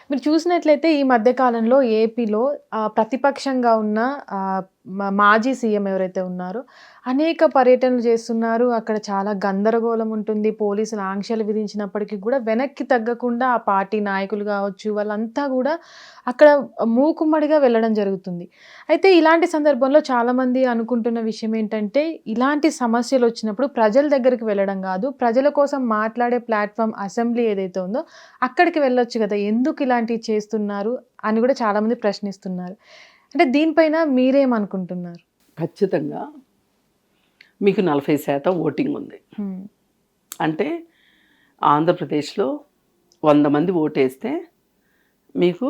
మీరు చూసినట్లయితే ఈ మధ్య కాలంలో ఏపీలో ప్రతిపక్షంగా ఉన్న మాజీ సీఎం ఎవరైతే ఉన్నారో అనేక పర్యటనలు చేస్తున్నారు. అక్కడ చాలా గందరగోళం ఉంటుంది. పోలీసులు ఆంక్షలు విధించినప్పటికీ కూడా వెనక్కి తగ్గకుండా ఆ పార్టీ నాయకులు కావచ్చు, వాళ్ళంతా కూడా అక్కడ మూకుమ్మడిగా వెళ్ళడం జరుగుతుంది. అయితే ఇలాంటి సందర్భంలో చాలామంది అనుకుంటున్న విషయం ఏంటంటే, ఇలాంటి సమస్యలు వచ్చినప్పుడు ప్రజల దగ్గరికి వెళ్ళడం కాదు, ప్రజల కోసం మాట్లాడే ప్లాట్ఫామ్ అసెంబ్లీ ఏదైతే ఉందో అక్కడికి వెళ్ళొచ్చు కదా, ఎందుకు ఇలాంటివి చేస్తున్నారు అని కూడా చాలామంది ప్రశ్నిస్తున్నారు. అంటే దీనిపైన మీరేమనుకుంటున్నారు? ఖచ్చితంగా మీకు 40% ఓటింగ్ ఉంది. అంటే ఆంధ్రప్రదేశ్లో 100 మంది ఓటేస్తే మీకు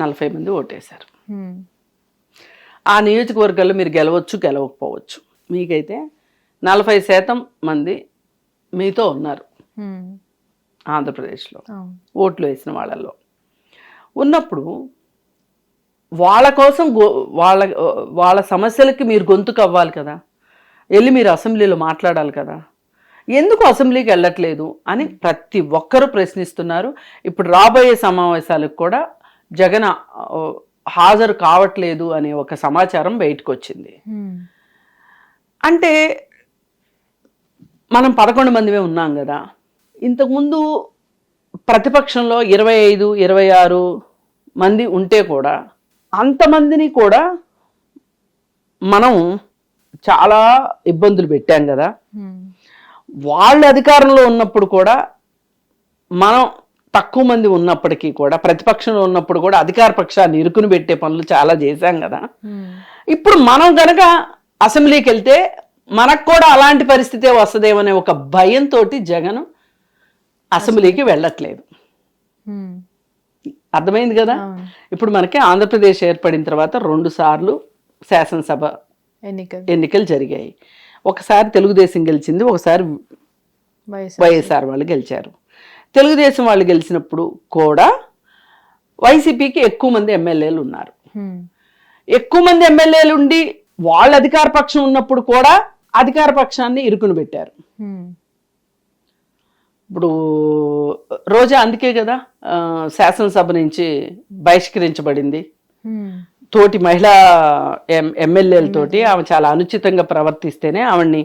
40 మంది ఓటేశారు. ఆ నియోజకవర్గాల్లో మీరు గెలవచ్చు, గెలవకపోవచ్చు. మీకైతే 40% మంది మీతో ఉన్నారు ఆంధ్రప్రదేశ్లో ఓట్లు వేసిన వాళ్ళల్లో. ఉన్నప్పుడు వాళ్ళ కోసం వాళ్ళ సమస్యలకి మీరు గొంతుకు అవ్వాలి కదా, వెళ్ళి మీరు అసెంబ్లీలో మాట్లాడాలి కదా, ఎందుకు అసెంబ్లీకి వెళ్ళట్లేదు అని ప్రతి ఒక్కరూ ప్రశ్నిస్తున్నారు. ఇప్పుడు రాబోయే సమావేశాలకు కూడా జగన్ హాజరు కావట్లేదు అనే ఒక సమాచారం బయటకు వచ్చింది. అంటే మనం 11 మందిమే ఉన్నాం కదా. ఇంతకుముందు ప్రతిపక్షంలో 25, 26 మంది ఉంటే కూడా అంతమందిని కూడా మనం చాలా ఇబ్బందులు పెట్టాం కదా. వాళ్ళు అధికారంలో ఉన్నప్పుడు కూడా మనం తక్కువ మంది ఉన్నప్పటికీ కూడా, ప్రతిపక్షంలో ఉన్నప్పుడు కూడా అధికార పక్షాన్ని ఇరుకుని పెట్టే పనులు చాలా చేశాం కదా. ఇప్పుడు మనం కనుక అసెంబ్లీకి వెళ్తే మనకు కూడా అలాంటి పరిస్థితే వస్తుందేమనే ఒక భయంతో జగన్ అసెంబ్లీకి వెళ్ళట్లేదు. అర్థమైంది కదా. ఇప్పుడు మనకి ఆంధ్రప్రదేశ్ ఏర్పడిన తర్వాత 2 సార్లు శాసనసభ ఎన్నికలు జరిగాయి. ఒకసారి తెలుగుదేశం గెలిచింది, ఒకసారి వైఎస్ఆర్ వాళ్ళు గెలిచారు. తెలుగుదేశం వాళ్ళు గెలిచినప్పుడు కూడా వైసీపీకి ఎక్కువ మంది ఎమ్మెల్యేలు ఉన్నారు. ఎక్కువ మంది ఎమ్మెల్యేలు ఉండి వాళ్ళ అధికార పక్షం ఉన్నప్పుడు కూడా అధికార పక్షాన్ని ఇరుకుని పెట్టారు. ఇప్పుడు రోజా అందుకే కదా శాసనసభ నుంచి బహిష్కరించబడింది. తోటి మహిళా ఎమ్మెల్యేలతోటి ఆమె చాలా అనుచితంగా ప్రవర్తిస్తేనే ఆవిడ్ని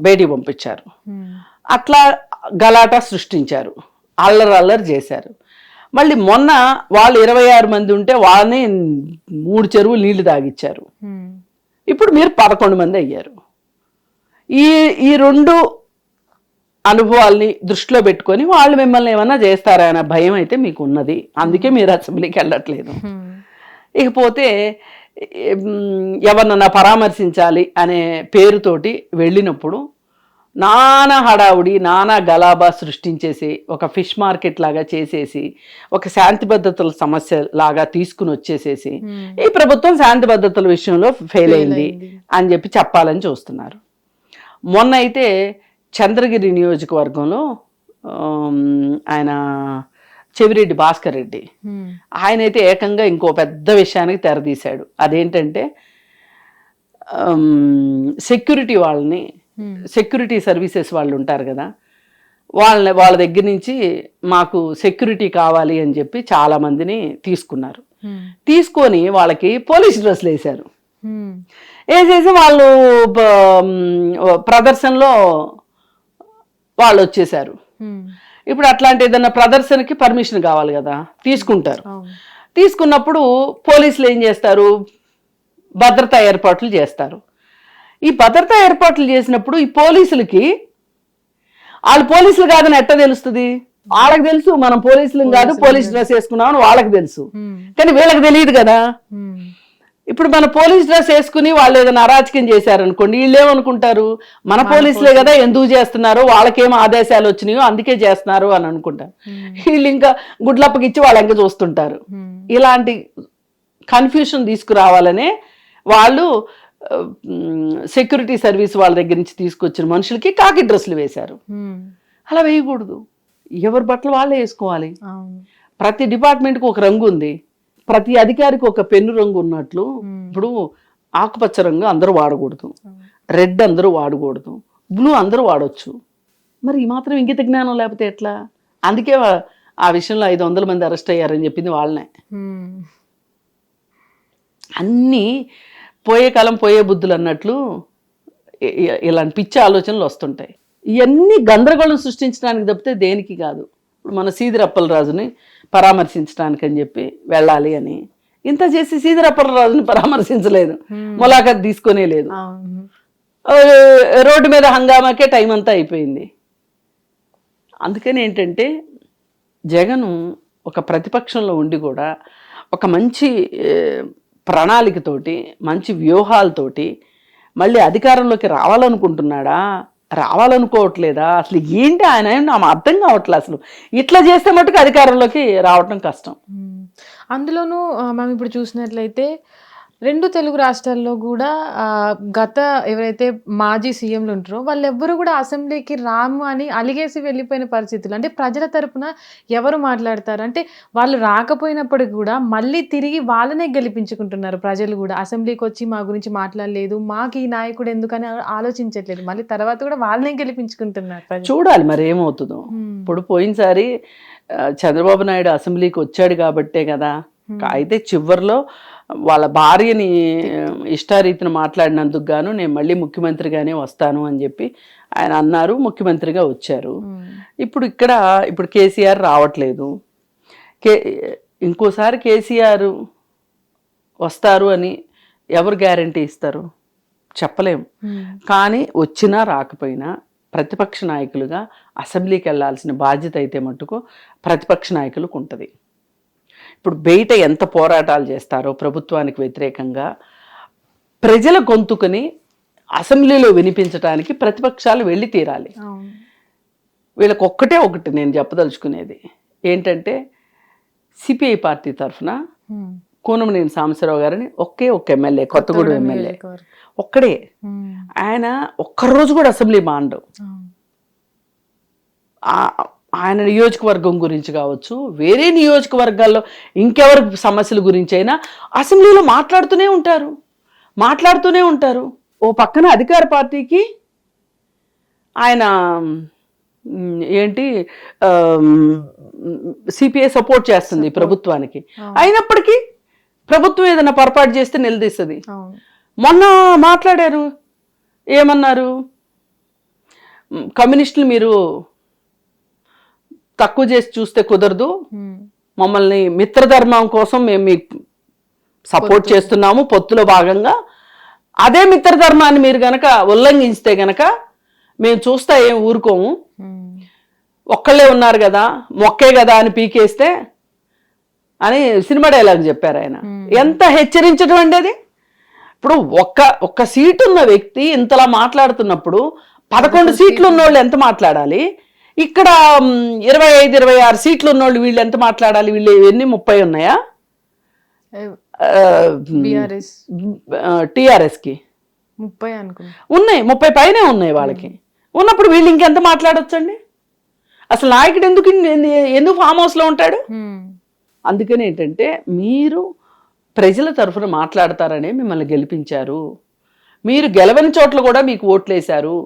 బయటికి పంపించారు. అట్లా గలాటా సృష్టించారు, అల్లరి చేశారు. మళ్ళీ మొన్న వాళ్ళు 26 మంది ఉంటే వాళ్ళని 3 చెరువులు నీళ్లు తాగిచ్చారు. ఇప్పుడు మీరు 11 మంది అయ్యారు. ఈ 2 అనుభవాల్ని దృష్టిలో పెట్టుకొని వాళ్ళు మిమ్మల్ని ఏమన్నా చేస్తారా అనే భయం అయితే మీకు ఉన్నది. అందుకే మీరు అసెంబ్లీకి వెళ్ళట్లేదు. ఇకపోతే ఎవరినన్నా పరామర్శించాలి అనే పేరుతోటి వెళ్ళినప్పుడు నానా హడావుడి, నానా గలాబా సృష్టించేసి ఒక ఫిష్ మార్కెట్ లాగా చేసేసి ఒక శాంతి భద్రతల సమస్య లాగా తీసుకుని వచ్చేసేసి ఈ ప్రభుత్వం శాంతి భద్రతల విషయంలో ఫెయిల్ అయింది అని చెప్పి చెప్పాలని చూస్తున్నారు. మొన్న అయితే చంద్రగిరి నియోజకవర్గంలో ఆయన చెవిరెడ్డి భాస్కర్ రెడ్డి ఆయన అయితే ఏకంగా ఇంకో పెద్ద విషయానికి తెరదీశాడు. అదేంటంటే సెక్యూరిటీ వాళ్ళని, సెక్యూరిటీ సర్వీసెస్ వాళ్ళు ఉంటారు కదా, వాళ్ళ దగ్గర నుంచి మాకు సెక్యూరిటీ కావాలి అని చెప్పి చాలా మందిని తీసుకున్నారు. తీసుకొని వాళ్ళకి పోలీస్ డ్రెస్సులు వేశారు. వేసేసి వాళ్ళు ప్రదర్శనలో వాళ్ళు వచ్చేసారు. ఇప్పుడు అట్లాంటి ఏదైనా ప్రదర్శనకి పర్మిషన్ కావాలి కదా, తీసుకుంటారు. తీసుకున్నప్పుడు పోలీసులు ఏం చేస్తారు, భద్రతా ఏర్పాట్లు చేస్తారు. ఈ భద్రతా ఏర్పాట్లు చేసినప్పుడు ఈ పోలీసులకి వాళ్ళు పోలీసులు కాదని ఎట్ట తెలుస్తుంది? వాళ్ళకి తెలుసు మనం పోలీసులు కాదు, పోలీస్ డ్రెస్ వేసుకున్నామని వాళ్ళకి తెలుసు, కానీ వీళ్ళకి తెలియదు కదా. ఇప్పుడు మన పోలీస్ డ్రెస్ వేసుకుని వాళ్ళు ఏదైనా అరాచకం చేశారనుకోండి, వీళ్ళు ఏమనుకుంటారు, మన పోలీసులే కదా ఎందుకు చేస్తున్నారు, వాళ్ళకేమో ఆదేశాలు వచ్చినాయో అందుకే చేస్తున్నారు అని అనుకుంటారు. వీళ్ళు ఇంకా గుడ్లప్పకిచ్చి వాళ్ళు ఇంకా చూస్తుంటారు. ఇలాంటి కన్ఫ్యూషన్ తీసుకురావాలనే వాళ్ళు సెక్యూరిటీ సర్వీస్ వాళ్ళ దగ్గర నుంచి తీసుకొచ్చిన మనుషులకి కాకి డ్రెస్సులు వేశారు. అలా వేయకూడదు, ఎవరి బట్టలు వాళ్ళే వేసుకోవాలి. ప్రతి డిపార్ట్మెంట్కి ఒక రంగు ఉంది, ప్రతి అధికారికి ఒక పెన్ను రంగు ఉన్నట్లు ఇప్పుడు ఆకుపచ్చ రంగు అందరూ వాడకూడదు, రెడ్ అందరూ వాడకూడదు, బ్లూ అందరూ వాడొచ్చు. మరి ఈ మాత్రం ఇంగిత జ్ఞానం లేకపోతే ఎట్లా? అందుకే ఆ విషయంలో 500 మంది అరెస్ట్ అయ్యారని చెప్పింది వాళ్ళనే. అన్నీ పోయే కాలం పోయే బుద్ధులు అన్నట్లు ఇలాంటి పిచ్చి ఆలోచనలు వస్తుంటాయి. ఇవన్నీ గందరగోళం సృష్టించడానికి తప్పితే దేనికి కాదు. ఇప్పుడు మన సీదిరప్పలరాజుని పరామర్శించడానికి అని చెప్పి వెళ్ళాలి అని ఇంత చేసి సీదిరప్పలరాజుని పరామర్శించలేదు, ములాఖత్ తీసుకునే లేదు. రోడ్డు మీద హంగామాకే టైం అంతా అయిపోయింది. అందుకని ఏంటంటే జగను ఒక ప్రతిపక్షంలో ఉండి కూడా ఒక మంచి ప్రణాళికతోటి మంచి వ్యూహాలతోటి మళ్ళీ అధికారంలోకి రావాలనుకుంటున్నాడా, రావాలనుకోవట్లేదా, అసలు ఏంటి ఆయన నాకు అర్థం కావట్లేదు. అసలు ఇట్లా చేస్తే మటుకు అధికారంలోకి రావటం కష్టం. అందులోనూ మనం ఇప్పుడు చూసినట్లయితే 2 తెలుగు రాష్ట్రాల్లో కూడా గత ఎవరైతే మాజీ సీఎంలు ఉంటారో వాళ్ళెవ్వరూ కూడా అసెంబ్లీకి రాము అని అలిగేసి వెళ్ళిపోయిన పరిస్థితులు. అంటే ప్రజల తరపున ఎవరు మాట్లాడతారు, అంటే వాళ్ళు రాకపోయినప్పటికి కూడా మళ్ళీ తిరిగి వాళ్ళనే గెలిపించుకుంటున్నారు ప్రజలు కూడా. అసెంబ్లీకి వచ్చి మా గురించి మాట్లాడలేదు, మాకు ఈ నాయకుడు ఎందుకని ఆలోచించట్లేదు, మళ్ళీ తర్వాత కూడా వాళ్ళనే గెలిపించుకుంటున్నారు. చూడాలి మరి ఏమవుతుందో. ఇప్పుడు పోయినసారి చంద్రబాబు నాయుడు అసెంబ్లీకి వచ్చాడు కాబట్టే కదా. అయితే చివరిలో వాళ్ళ భార్యని ఇష్టారీతిని మాట్లాడినందుకు గాను నేను మళ్ళీ ముఖ్యమంత్రిగానే వస్తాను అని చెప్పి ఆయన అన్నారు, ముఖ్యమంత్రిగా వచ్చారు. ఇప్పుడు కేసీఆర్ రావట్లేదు. ఇంకోసారి కేసీఆర్ వస్తారు అని ఎవరు గ్యారంటీ ఇస్తారు చెప్పలేము. కానీ వచ్చినా రాకపోయినా ప్రతిపక్ష నాయకులుగా అసెంబ్లీకి వెళ్ళాల్సిన బాధ్యత అయితే మట్టుకు ప్రతిపక్ష నాయకులకు ఉంటుంది. ఇప్పుడు బయట ఎంత పోరాటాలు చేస్తారో ప్రభుత్వానికి వ్యతిరేకంగా ప్రజల గొంతుకుని అసెంబ్లీలో వినిపించడానికి ప్రతిపక్షాలు వెళ్ళి తీరాలి. వీళ్ళకి ఒకటి నేను చెప్పదలుచుకునేది ఏంటంటే సిపిఐ పార్టీ తరఫున కూనమనేని సాంబశివరావు గారిని ఒక్క ఎమ్మెల్యే, కొత్తగూడెం ఎమ్మెల్యే ఒక్కడే, ఆయన ఒక్కరోజు కూడా అసెంబ్లీ మాండవు. ఆయన నియోజకవర్గం గురించి కావచ్చు, వేరే నియోజకవర్గాల్లో ఇంకెవరి సమస్యల గురించి అయినా అసెంబ్లీలో మాట్లాడుతూనే ఉంటారు. ఓ పక్కన అధికార పార్టీకి ఆయన సిపిఐ సపోర్ట్ చేస్తుంది ప్రభుత్వానికి, అయినప్పటికీ ప్రభుత్వం ఏదైనా పొరపాటు చేస్తే నిలదీస్తుంది. మొన్న మాట్లాడారు, ఏమన్నారు, కమ్యూనిస్టులు మీరు తక్కువ చేసి చూస్తే కుదరదు, మమ్మల్ని మిత్రధర్మం కోసం మేము మీకు సపోర్ట్ చేస్తున్నాము పొత్తులో భాగంగా, అదే మిత్రధర్మాన్ని మీరు గనక ఉల్లంఘించితే గనక మేము చూస్తా ఏం ఊరుకోము, ఒక్కళ్ళే ఉన్నారు కదా మొక్కే కదా అని పీకేస్తే అని సినిమా డైలాగ్ చెప్పారు ఆయన. ఎంత హెచ్చరించడం అండి అది. ఇప్పుడు ఒక్క సీటు ఉన్న వ్యక్తి ఇంతలా మాట్లాడుతున్నప్పుడు 11 సీట్లు ఉన్నోళ్ళు ఎంత మాట్లాడాలి, ఇక్కడ 25-26 సీట్లు ఉన్నోళ్ళు వీళ్ళు ఎంత మాట్లాడాలి, వీళ్ళు ఎన్ని 30 ఉన్నాయా టిఆర్ఎస్కి 30 ఉన్నాయి, 30 పైనే ఉన్నాయి వాళ్ళకి. ఉన్నప్పుడు వీళ్ళు ఇంకెంత మాట్లాడొచ్చండి. అసలు నాయకుడు ఎందుకు ఫామ్ హౌస్లో ఉంటాడు. అందుకని ఏంటంటే మీరు ప్రజల తరఫున మాట్లాడతారనే మిమ్మల్ని గెలిపించారు, మీరు గెలవని చోట్ల కూడా మీకు ఓట్లేశారు.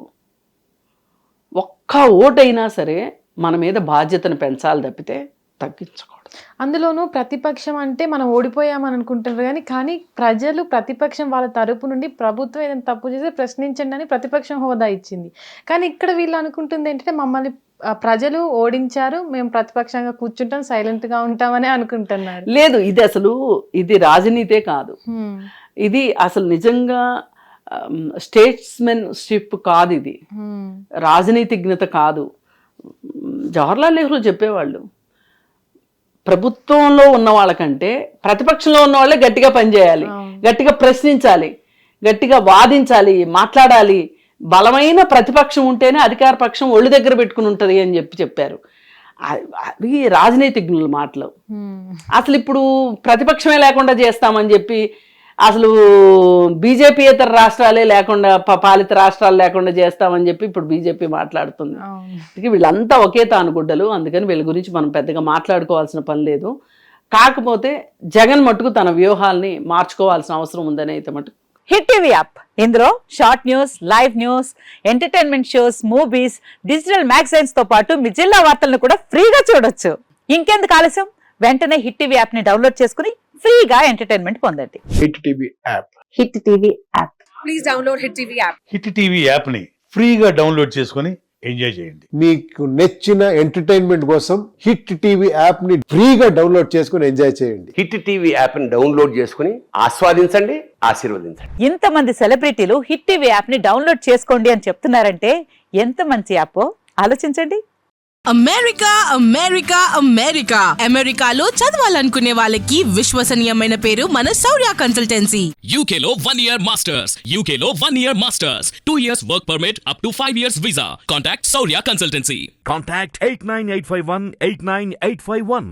ఒక్క ఓటైనా సరే మన మీద బాధ్యతను పెంచాలి తప్పితే తగ్గించకూడదు. అందులోనూ ప్రతిపక్షం అంటే మనం ఓడిపోయామని అనుకుంటారు కానీ ప్రజలు ప్రతిపక్షం వాళ్ళ తరపు నుండి ప్రభుత్వం ఏదైనా తప్పు చేస్తే ప్రశ్నించండి అని ప్రతిపక్షం హోదా ఇచ్చింది. కానీ ఇక్కడ వీళ్ళు అనుకుంటుంది ఏంటంటే మమ్మల్ని ప్రజలు ఓడించారు, మేము ప్రతిపక్షంగా కూర్చుంటాం, సైలెంట్ గా ఉంటామని అనుకుంటున్నారు. లేదు, ఇది రాజనీతే కాదు, ఇది అసలు నిజంగా స్టేట్స్మెన్షిప్ కాదు, ఇది రాజనీతిజ్ఞత కాదు. జవహర్లాల్ నెహ్రూ చెప్పేవాళ్ళు ప్రభుత్వంలో ఉన్న వాళ్ళకంటే ప్రతిపక్షంలో ఉన్న వాళ్ళే గట్టిగా పనిచేయాలి, గట్టిగా ప్రశ్నించాలి, గట్టిగా వాదించాలి, మాట్లాడాలి. బలమైన ప్రతిపక్షం ఉంటేనే అధికార పక్షం ఒళ్ళు దగ్గర పెట్టుకుని ఉంటుంది అని చెప్పారు. అది రాజనీతిజ్ఞుల మాటలు. అసలు ఇప్పుడు ప్రతిపక్షమే లేకుండా చేస్తామని చెప్పి అసలు బీజేపీయేతర రాష్ట్రాలే లేకుండా పాలిత రాష్ట్రాలు లేకుండా చేస్తామని చెప్పి ఇప్పుడు బీజేపీ మాట్లాడుతుంది. వీళ్ళంతా ఒకే తానుగుడ్డలు, అందుకని వీళ్ళ గురించి మనం పెద్దగా మాట్లాడుకోవాల్సిన పని లేదు. కాకపోతే జగన్ మట్టుకు తన వ్యూహాల్ని మార్చుకోవాల్సిన అవసరం ఉందని అయితే మటుకు. హిట్ టీవీ యాప్, ఇందులో short news, live news, entertainment shows, movies, digital magazines తో పాటు మీ జిల్లా వార్తలను కూడా ఫ్రీగా చూడొచ్చు. ఇంకెందుకు ఆలస్యం, వెంటనే హిట్ టీవీ యాప్ ని డౌన్లోడ్ చేసుకుని ఫ్రీగా ఎంటర్టైన్మెంట్ పొందండి. Hit TV app. Hit TV app. Please download Hit TV app. Hit TV యాప్ని ఫ్రీగా డౌన్లోడ్ చేసుకొని ఎంజాయ్ చేయండి. మీకు నచ్చిన ఎంటర్టైన్మెంట్ కోసం హిట్ టీవీ యాప్ ని ఫ్రీగా డౌన్లోడ్ చేసుకుని ఎంజాయ్ చేయండి. హిట్ టీవీ యాప్ని డౌన్లోడ్ చేసుకుని ఆస్వాదించండి, ఆశీర్వదించండి. ఇంతమంది సెలబ్రిటీలు హిట్ టీవీ యాప్ ని డౌన్లోడ్ చేసుకోండి అని చెప్తున్నారంటే ఎంత మంచి యాప్ ఆలోచించండి. అమెరికా అమెరికా అమెరికా అమెరికాలో చదవాలనుకునే వాళ్ళకి విశ్వసనీయమైన పేరు మన శౌర్య కన్సల్టెన్సీ. UK లో 1 year masters. UK లో 1 year masters. 2 years work permit up to 5 years visa. Contact Saurya Consultancy. Contact 89851 89851.